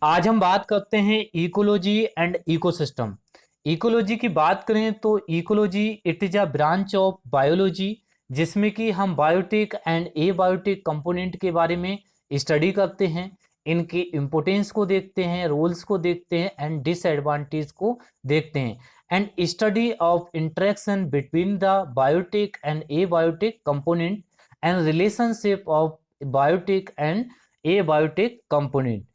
आज हम बात करते हैं इकोलॉजी एंड इकोसिस्टम। इकोलॉजी की बात करें तो ecology it is a branch of biology, जिसमें कि हम बायोटिक एंड एबायोटिक कंपोनेंट के बारे में स्टडी करते हैं, इनके इम्पोर्टेंस को देखते हैं, रोल्स को देखते हैं एंड डिसएडवांटेज को देखते हैं and study of interaction between the biotic and abiotic component and relationship of biotic and abiotic component.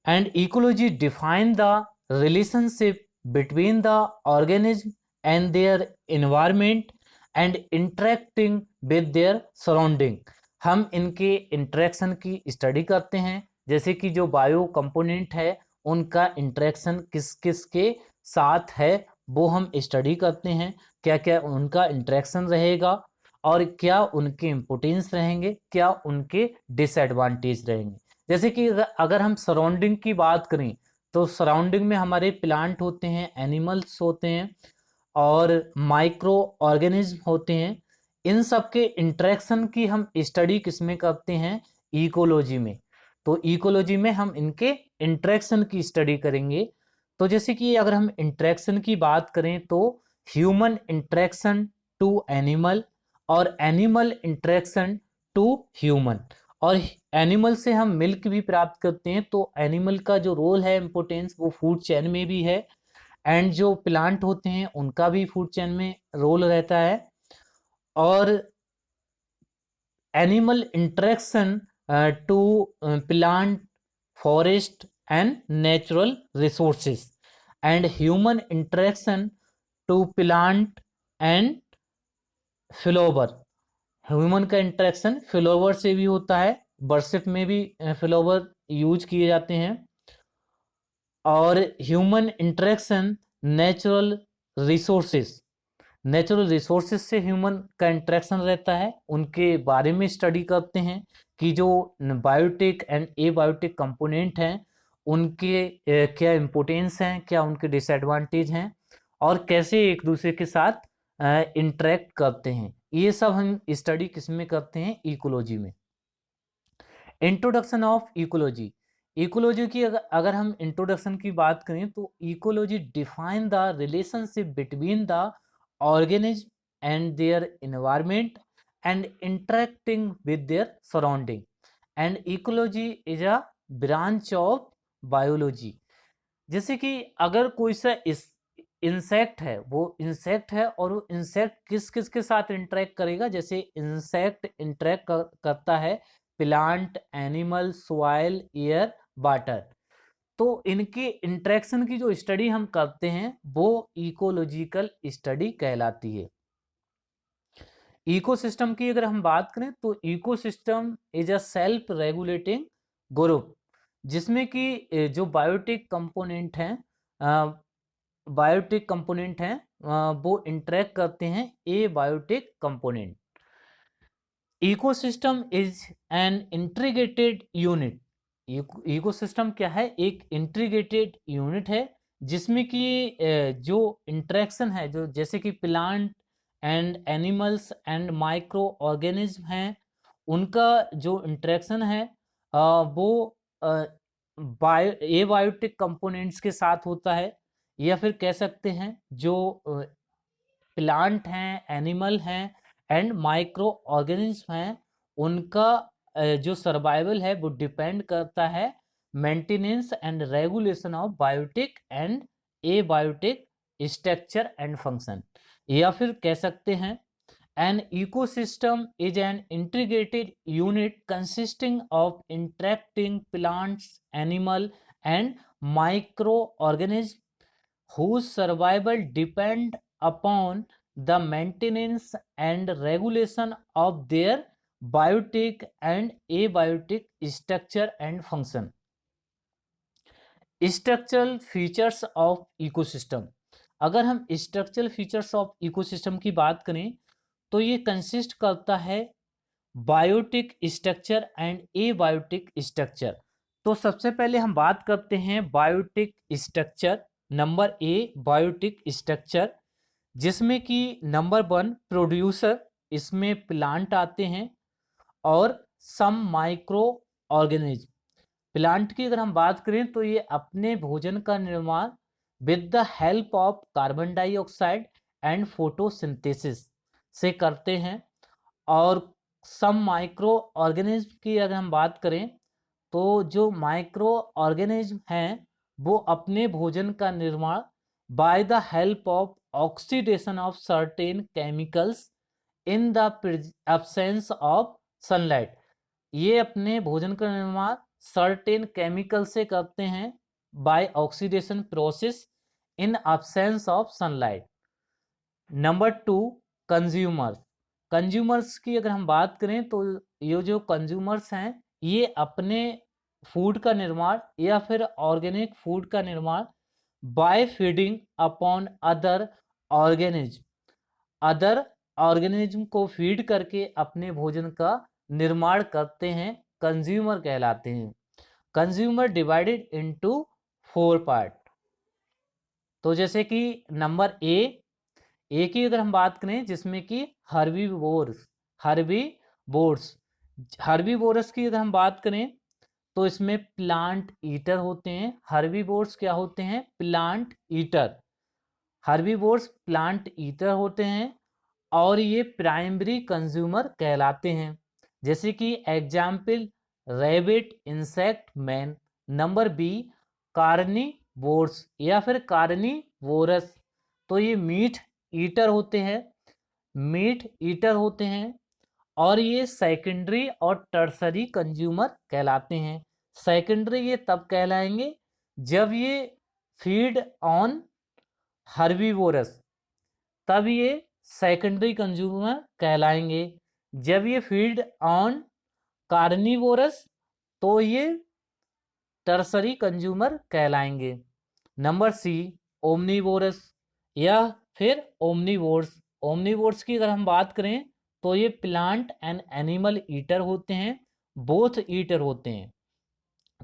And ecology define the relationship between the organism and their environment and interacting with their surrounding. हम इनके interaction की study करते हैं, जैसे कि जो bio component है उनका इंटरेक्शन किस किस के साथ है वो हम स्टडी करते हैं, क्या क्या उनका इंटरेक्शन रहेगा और क्या उनके इम्पोर्टेंस रहेंगे, क्या उनके डिसएडवांटेज रहेंगे। जैसे कि अगर हम सराउंडिंग की बात करें तो सराउंडिंग में हमारे प्लांट होते हैं, एनिमल्स होते हैं और माइक्रो ऑर्गेनिज्म होते हैं। इन सब के इंटरेक्शन की हम स्टडी किसमें करते हैं? इकोलॉजी में। तो इकोलॉजी में हम इनके इंटरेक्शन की स्टडी करेंगे। तो जैसे कि अगर हम इंटरेक्शन की बात करें तो ह्यूमन इंटरेक्शन टू एनिमल और एनिमल इंटरेक्शन टू ह्यूमन, और एनिमल से हम मिल्क भी प्राप्त करते हैं, तो एनिमल का जो रोल है इम्पोर्टेंस वो फूड चेन में भी है एंड जो प्लांट होते हैं उनका भी फूड चेन में रोल रहता है। और animal interaction to plant, forest and natural resources and human interaction to plant and flower. Human का इंटरेक्शन फ्लावर से भी होता है, वर्शिप में भी फ्लावर यूज किए जाते हैं। और human interaction natural resources, natural resources से ह्यूमन का इंटरेक्शन रहता है, उनके बारे में स्टडी करते हैं कि जो बायोटिक एंड एबायोटिक कंपोनेंट हैं उनके क्या इम्पोर्टेंस हैं, क्या उनके डिसएडवांटेज हैं और कैसे एक दूसरे के साथ इंटरेक्ट करते हैं। ये सब हम स्टडी किसमें करते हैं? इकोलॉजी में। Introduction of ecology. इकोलॉजी की अगर हम इंट्रोडक्शन की बात करें तो ecology define the relationship between the organism and their environment and interacting with their surrounding, and ecology is a branch of biology. जैसे कि अगर कोई सा इस इंसेक्ट है, वो इंसेक्ट है और वो इंसेक्ट किस किस के साथ इंटरेक्ट करेगा, जैसे इंसेक्ट इंटरेक्ट करता है plant, animal, soil, air, water. तो इनके इंटरेक्शन की जो स्टडी हम करते हैं वो इकोलॉजिकल स्टडी कहलाती है। इकोसिस्टम की अगर हम बात करें तो ecosystem is a self regulating group, जिसमें कि जो बायोटिक कंपोनेंट हैं वो इंटरेक्ट करते हैं abiotic component. Ecosystem is an integrated unit. Ecosystem क्या है? एक इंटीग्रेटेड यूनिट है जिसमें कि जो इंटरेक्शन है, जो जैसे कि plant and animals and micro organism हैं, उनका जो इंटरेक्शन है वो एबायोटिक कंपोनेंट्स के साथ होता है, या फिर कह सकते हैं जो प्लांट हैं, एनिमल हैं एंड माइक्रो ऑर्गेनिज्म हैं, उनका जो सर्वाइवल है वो डिपेंड करता है maintenance and regulation of biotic and abiotic structure and function. या फिर कह सकते हैं an ecosystem is an integrated unit consisting of interacting plants, animal and microorganism whose survival depend upon the maintenance and regulation of their biotic and abiotic structure and function. Structural features of ecosystem। अगर हम structural features of ecosystem की बात करें तो ये consist करता है biotic structure and abiotic structure. तो सबसे पहले हम बात करते हैं biotic structure. Number A biotic structure, जिसमें कि नंबर 1 प्रोड्यूसर, इसमें प्लांट आते हैं और सम माइक्रो ऑर्गेनिज्म। प्लांट की अगर हम बात करें तो ये अपने भोजन का निर्माण with the help of carbon dioxide and photosynthesis से करते हैं। और सम माइक्रो ऑर्गेनिज्म की अगर हम बात करें तो जो माइक्रो ऑर्गेनिज्म हैं वो अपने भोजन का निर्माण by the help of oxidation of certain chemicals in the absence of sunlight. ये अपने भोजन का निर्माण सर्टेन केमिकल से करते हैं by oxidation process in absence of sunlight. Number 2, consumers. Consumers की अगर हम बात करें तो ये जो कंज्यूमर्स हैं ये अपने फूड का निर्माण या फिर ऑर्गेनिक फूड का निर्माण by feeding upon other organism को फीड करके अपने भोजन का निर्माण करते हैं, कंज्यूमर कहलाते हैं। Consumer divided into 4 part. तो जैसे कि नंबर ए की अगर हम बात करें जिसमें कि हर्बीवोरस की अगर हम बात करें तो इसमें प्लांट ईटर होते हैं। हर्बीवोर्स क्या होते हैं? Plant eater. Herbivores plant eater होते हैं और ये प्राइमरी कंज्यूमर कहलाते हैं। जैसे कि example rabbit, insect, man. Number B, carnivores या फिर कार्निवोरस, तो ये मीट ईटर होते हैं और ये सेकेंडरी और टर्सरी कंज्यूमर कहलाते हैं। सेकेंडरी ये तब कहलाएंगे जब ये फीड ऑन हर्बीवोरस, तब ये सेकेंडरी कंज्यूमर कहलाएंगे। जब ये फीड ऑन कार्निवोरस तो ये टर्सरी कंज्यूमर कहलाएंगे। नंबर सी, ओमनीवोरस या फिर ओमनीवोर्स। ओमनीवोर्स की अगर हम बात करें तो ये प्लांट एंड एनिमल ईटर होते हैं, बोथ ईटर होते हैं।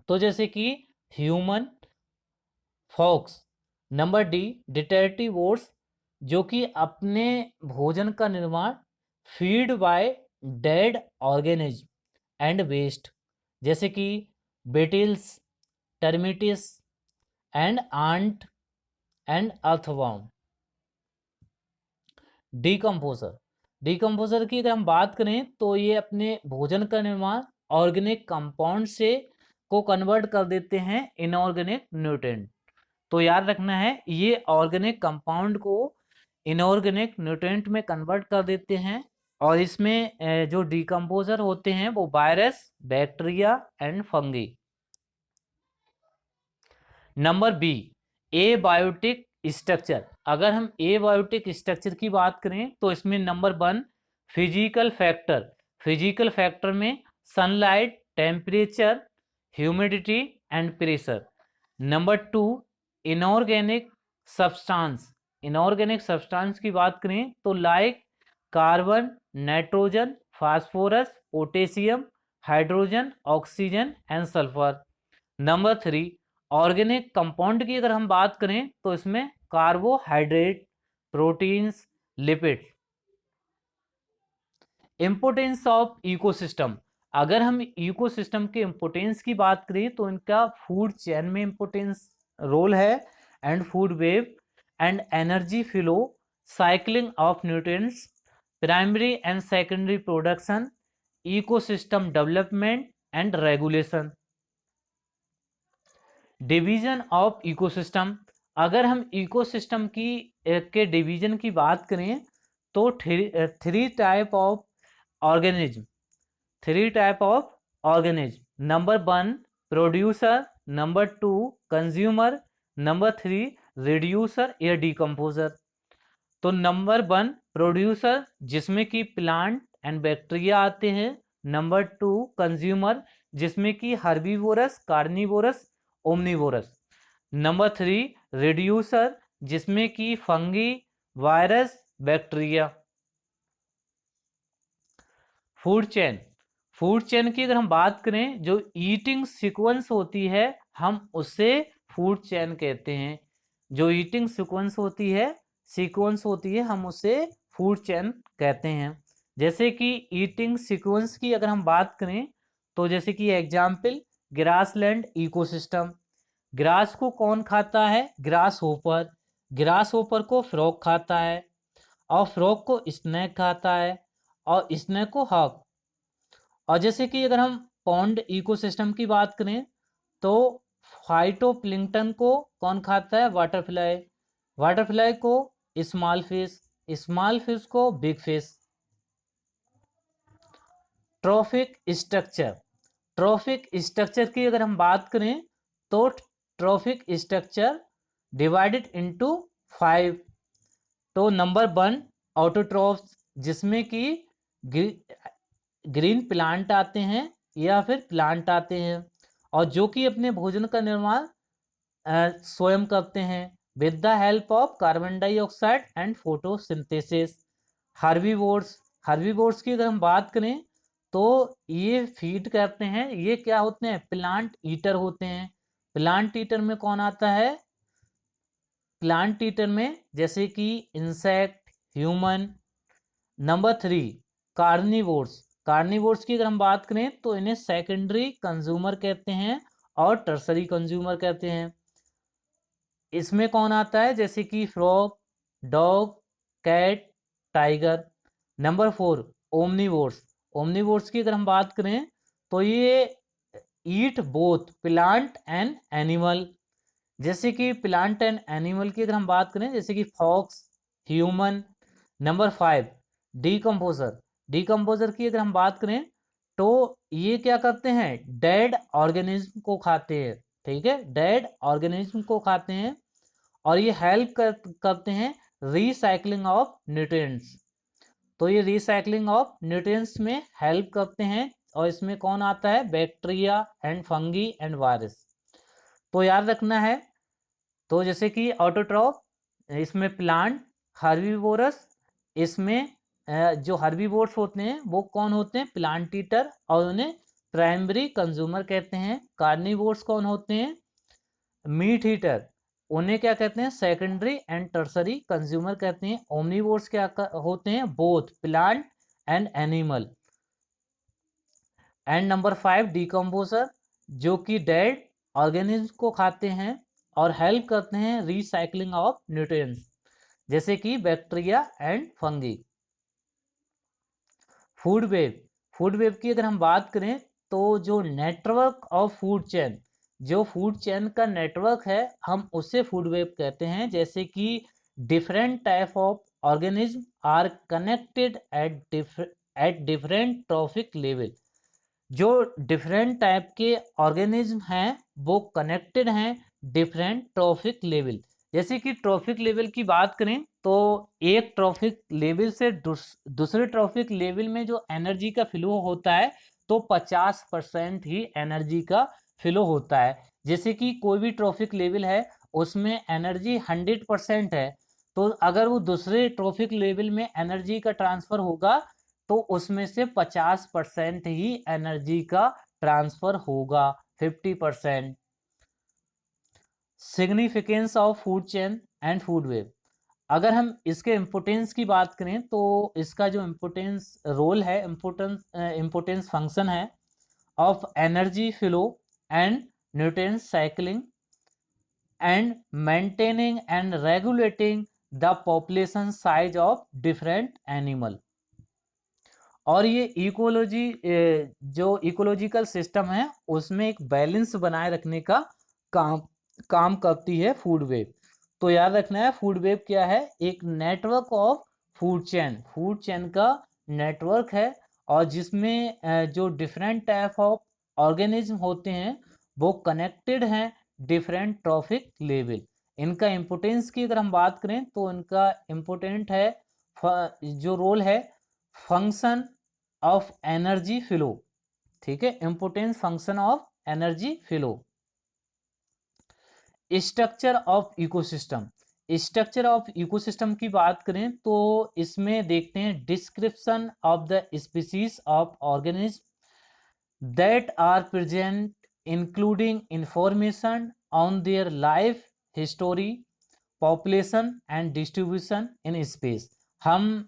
तो जैसे कि human, fox. Number D, detritivores, जो कि अपने भोजन का निर्माण feed by dead organism and waste, जैसे कि beetles, termites and ant and earthworm. Decomposer की अगर हम बात करें तो ये अपने भोजन का निर्माण ऑर्गेनिक कंपाउंड से को कन्वर्ट कर देते हैं इनऑर्गेनिक न्यूट्रिएंट। तो याद रखना है ये ऑर्गेनिक कंपाउंड को इनऑर्गेनिक न्यूट्रिएंट में कन्वर्ट कर देते हैं और इसमें जो डिकम्पोजर होते हैं वो virus, bacteria and fungi. Number B, abiotic structure. अगर हम एबायोटिक स्ट्रक्चर की बात करें तो इसमें नंबर 1, फिजिकल फैक्टर में sunlight, temperature, humidity and pressure. Number 2, inorganic substance की बात करें तो like carbon, nitrogen, phosphorus, potassium, hydrogen, oxygen and sulphur. Number 3, organic compound की अगर हम बात करें तो इसमें carbohydrate, proteins, lipid. Importance of ecosystem. अगर हम इकोसिस्टम के इंपोर्टेंस की बात करें तो इनका फूड चेन में इंपोर्टेंस रोल है and food web and energy flow, cycling of nutrients, primary and secondary production, ecosystem development and regulation. Division of ecosystem. अगर हम इकोसिस्टम की के डिवीजन की बात करें तो three type of organism. Number 1, producer, number 2, consumer, number 3, reducer या decomposer. तो नंबर 1, प्रोड्यूसर, जिसमें कि प्लांट एंड बैक्टीरिया आते हैं। नंबर 2, कंज्यूमर, जिसमें कि herbivorous, carnivorous, omnivorous. Number 3, reducer, जिसमें कि fungi, virus, bacteria. Food chain की अगर हम बात करें जो ईटिंग सीक्वेंस होती है हम उसे फूड चेन कहते हैं। जो ईटिंग सीक्वेंस होती है हम उसे फूड चेन कहते हैं। जैसे कि ईटिंग सीक्वेंस की अगर हम बात करें तो जैसे कि एग्जाम्पल ग्रासलैंड इकोसिस्टम। ग्रास को कौन खाता है? Grass hopper. ग्रास होपर को फ्रॉग खाता है और फ्रॉग को स्नेक खाता है और स्नेक को हॉक। और जैसे कि अगर हम पॉन्ड इकोसिस्टम की बात करें तो फाइटोप्लैंक्टन को कौन खाता है? वाटरफ्लाई। वाटरफ्लाई को स्मॉल फिश, स्मॉल फिश को big fish. Trophic structure. Trophic structure की अगर हम बात करें तो ट्रॉफिक स्ट्रक्चर डिवाइडेड इनटू 5। तो नंबर 1 ऑटोट्रॉफ्स, जिसमें कि ग्रीन प्लांट आते हैं या फिर प्लांट आते हैं और जो कि अपने भोजन का निर्माण स्वयं करते हैं with the help of carbon dioxide and photosynthesis. Herbivores. Herbivores की अगर हम बात करें तो ये फीड करते हैं, ये क्या होते हैं? प्लांट ईटर होते हैं। प्लांट ईटर में कौन आता है? प्लांट ईटर में जैसे कि insect, human. Number 3 carnivores. Carnivores की अगर हम बात करें तो इन्हें सेकेंडरी कंज्यूमर कहते हैं और टर्सरी कंज्यूमर कहते हैं। इसमें कौन आता है? जैसे कि frog, dog, cat, tiger. Number 4 omnivores. Omnivores की अगर हम बात करें तो ये eat both plant and animal. जैसे कि प्लांट एंड एनिमल की अगर हम बात करें जैसे कि fox, human. Number 5 decomposer. Decomposer की अगर हम बात करें तो ये क्या करते हैं? डेड ऑर्गेनिज्म को खाते हैं। ठीक है, डेड ऑर्गेनिज्म को खाते हैं और ये हेल्प करते हैं रिसाइकलिंग ऑफ न्यूट्रिएंट्स। तो ये रिसाइकलिंग ऑफ न्यूट्रिएंट्स में हेल्प करते हैं और इसमें कौन आता है? Bacteria and fungi and virus. तो याद रखना है। तो जैसे कि ऑटोट्रॉफ, इसमें प्लांट, हर्बीवोरस, इसमें जो हर्बीवोर्स होते हैं वो कौन होते हैं? प्लांट ईटर और उन्हें प्राइमरी कंज्यूमर कहते हैं। कार्निवोर्स कौन होते हैं? मीट ईटर, उन्हें क्या कहते हैं? सेकेंडरी एंड टर्सरी कंज्यूमर कहते हैं। ओमनीवोर्स क्या होते हैं? Both plant and animal. And number 5 decomposer, जो कि डेड ऑर्गेनिज्म को खाते हैं और हेल्प करते हैं रिसाइकलिंग ऑफ न्यूट्रिएंट्स जैसे कि bacteria and fungi. Food web. Food web की अगर हम बात करें तो जो नेटवर्क ऑफ फूड चेन, जो फूड चेन का नेटवर्क है हम उसे फूड वेब कहते हैं। जैसे कि different type of organism are connected at different trophic level. जो डिफरेंट टाइप के ऑर्गेनिज्म हैं वो कनेक्टेड हैं डिफरेंट ट्रॉफिक लेवल। जैसे कि ट्रॉफिक लेवल की बात करें तो एक ट्रॉफिक लेवल से दूसरे ट्रॉफिक लेवल में जो एनर्जी का फ्लो होता है तो 50% ही एनर्जी का फ्लो होता है। जैसे कि कोई भी ट्रॉफिक लेवल है उसमें एनर्जी 100% है, तो अगर वो दूसरे ट्रॉफिक लेवल में एनर्जी का ट्रांसफर होगा तो उसमें से 50% ही एनर्जी का ट्रांसफर होगा, 50%। Significance of food chain and food web. अगर हम इसके इम्पोर्टेंस की बात करें तो इसका जो इम्पोर्टेंस रोल है, इम्पोर्टेंस फंक्शन है of energy flow and nutrient cycling and maintaining and regulating the population size of different animal. और ये इकोलॉजी, जो इकोलॉजिकल सिस्टम है उसमें एक बैलेंस बनाए रखने का काम काम करती है फूड वेब। तो याद रखना है फूड वेब क्या है? एक network of food chain, food chain का नेटवर्क है और जिसमें जो डिफरेंट टाइप ऑफ ऑर्गेनिज्म होते हैं वो कनेक्टेड हैं डिफरेंट ट्रॉफिक लेवल। इनका इम्पोर्टेंस की अगर हम बात करें तो इनका इम्पोर्टेंट है, जो रोल है फंक्शन ऑफ एनर्जी फ्लो। ठीक है, importance function of energy flow. Structure of ecosystem. Structure of ecosystem की बात करें तो इसमें देखते हैं description of the species of organism that are present including information on their life history, population and distribution in space. हम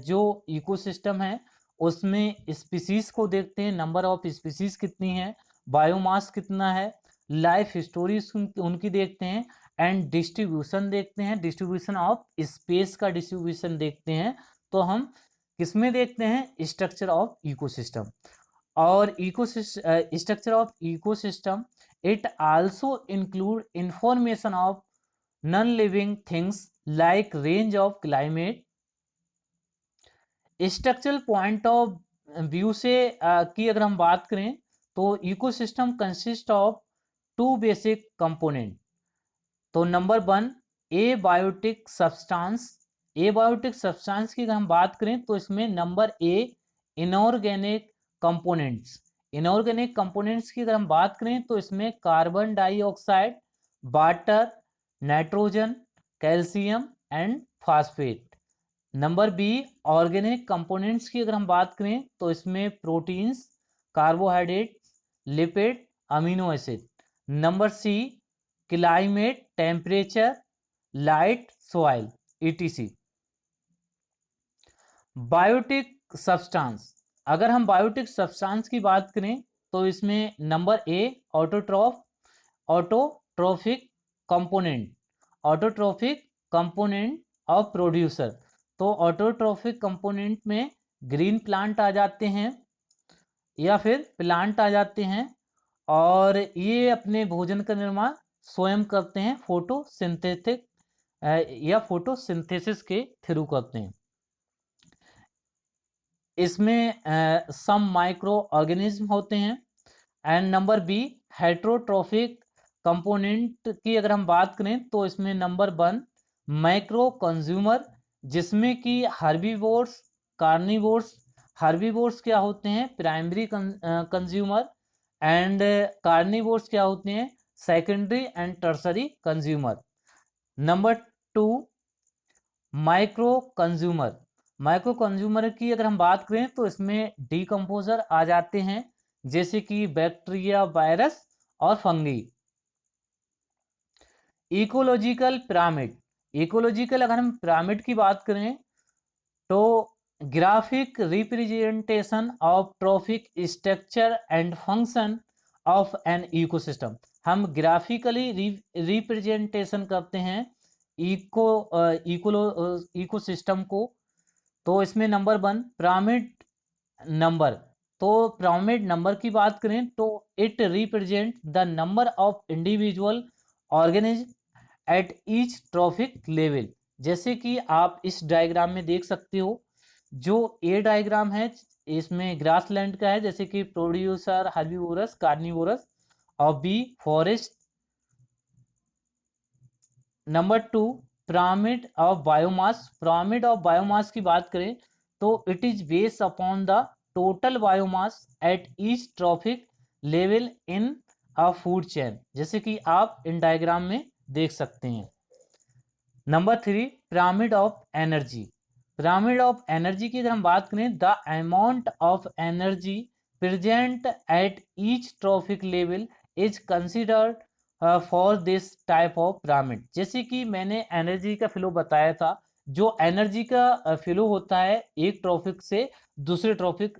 जो ecosystem है उसमें स्पीसीज को देखते हैं, नंबर ऑफ स्पीसीज कितनी हैं बायोमास कितना है, लाइफ स्टोरीज उनकी देखते हैं, एंड डिस्ट्रीब्यूशन देखते हैं, डिस्ट्रीब्यूशन ऑफ स्पेस का डिस्ट्रीब्यूशन देखते हैं। तो हम किसमें देखते हैं, स्ट्रक्चर ऑफ इकोसिस्टम। और structure of ecosystem it also include information of non living things like range of climate. Structural point of view से की अगर हम बात करें तो ecosystem consist of two basic component. तो number 1 abiotic substance. Abiotic substance की अगर हम बात करें तो इसमें नंबर ए इनऑर्गेनिक कंपोनेंट्स। इनऑर्गेनिक कंपोनेंट्स की अगर हम बात करें तो इसमें carbon dioxide, water, nitrogen, calcium and phosphate. Number B organic components की अगर हम बात करें तो इसमें proteins, carbohydrate, lipid, amino acid. Number C climate, temperature, light, soil, E T C. Biotic substance, अगर हम बायोटिक सब्सटेंस की बात करें तो इसमें number A autotrophic component, autotrophic component of producer. तो ऑटोट्रोफिक कंपोनेंट में ग्रीन प्लांट आ जाते हैं या फिर प्लांट आ जाते हैं, और ये अपने भोजन का निर्माण स्वयं करते हैं, फोटोसिंथेटिक या फोटोसिंथेसिस के थ्रू करते हैं। इसमें सम माइक्रो ऑर्गेनिज्म होते हैं। And number B heterotrophic component की अगर हम बात करें तो इसमें नंबर 1 माइक्रो कंज्यूमर, जिसमें कि हर्बीवोर्स, कार्निवोर्स। हर्बीवोर्स क्या होते हैं, प्राइमरी कंज्यूमर, एंड कार्निवोर्स क्या होते हैं, secondary and tertiary consumer. Number 2 micro consumer. Micro consumer की अगर हम बात करें तो इसमें डीकम्पोजर आ जाते हैं, जैसे कि बैक्टीरिया, वायरस और फंगी। Ecological pyramid. इकोलॉजिकल अगर हम पिरामिड की बात करें तो graphic representation of trophic structure and function of an ecosystem. हम ग्राफिकली रिप्रेजेंटेशन करते हैं इकोसिस्टम को। तो इसमें नंबर 1 पिरामिड नंबर। तो पिरामिड नंबर की बात करें तो it represent the number of individual organism at each trophic level. जैसे कि आप इस डायग्राम में देख सकते हो, जो ए डायग्राम है इसमें ग्रासलैंड का है, जैसे कि प्रोड्यूसर, हर्बीवोरस, कार्निवोरस, और B forest. Number 2 pyramid of biomass. Pyramid of biomass की बात करें तो it is based upon the total biomass at each trophic level in a food chain, जैसे कि आप इन डायग्राम में देख सकते हैं। Number 3 pyramid of energy. Pyramid of energy की अगर हम बात करें, the amount of energy present at each trophic level is considered for this type of pyramid. जैसे कि मैंने एनर्जी का फ्लो बताया था, जो एनर्जी का फ्लो होता है एक ट्रॉफिक से दूसरे ट्रॉफिक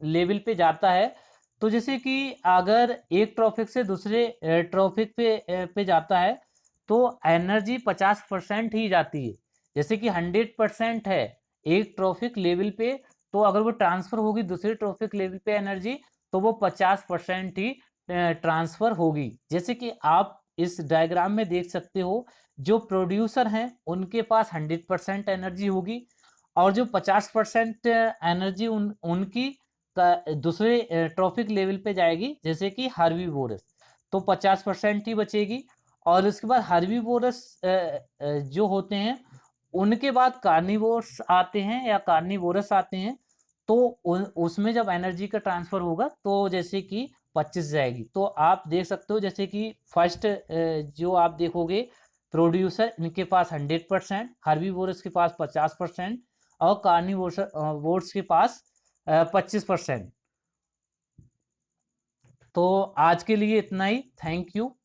लेवल पे जाता है। तो जैसे कि अगर एक ट्रॉफिक से दूसरे ट्रॉफिक पे जाता है तो एनर्जी 50% ही जाती है। जैसे कि 100% है एक ट्रॉफिक लेवल पे, तो अगर वो ट्रांसफर होगी दूसरे ट्रॉफिक लेवल पे एनर्जी, तो वो 50% ही ट्रांसफर होगी। जैसे कि आप इस डायग्राम में देख सकते हो, जो प्रोड्यूसर हैं उनके पास 100% एनर्जी होगी, और जो 50% एनर्जी उनकी दूसरे ट्रॉफिक लेवल पे जाएगी, जैसे कि हर्बीवोरस, तो 50% ही बचेगी। और उसके बाद हर्बीवोरस जो होते हैं उनके बाद कार्निवोर्स आते हैं या कार्निवोरस आते हैं, तो उसमें जब एनर्जी का ट्रांसफर होगा तो जैसे कि 25 जाएगी। तो आप देख सकते हो, जैसे कि फर्स्ट जो आप देखोगे प्रोड्यूसर, इनके पास 100%, हर्बीवोरस के पास 50% और कार्निवोर्स के पास 25%। तो आज के लिए इतना ही। Thank you.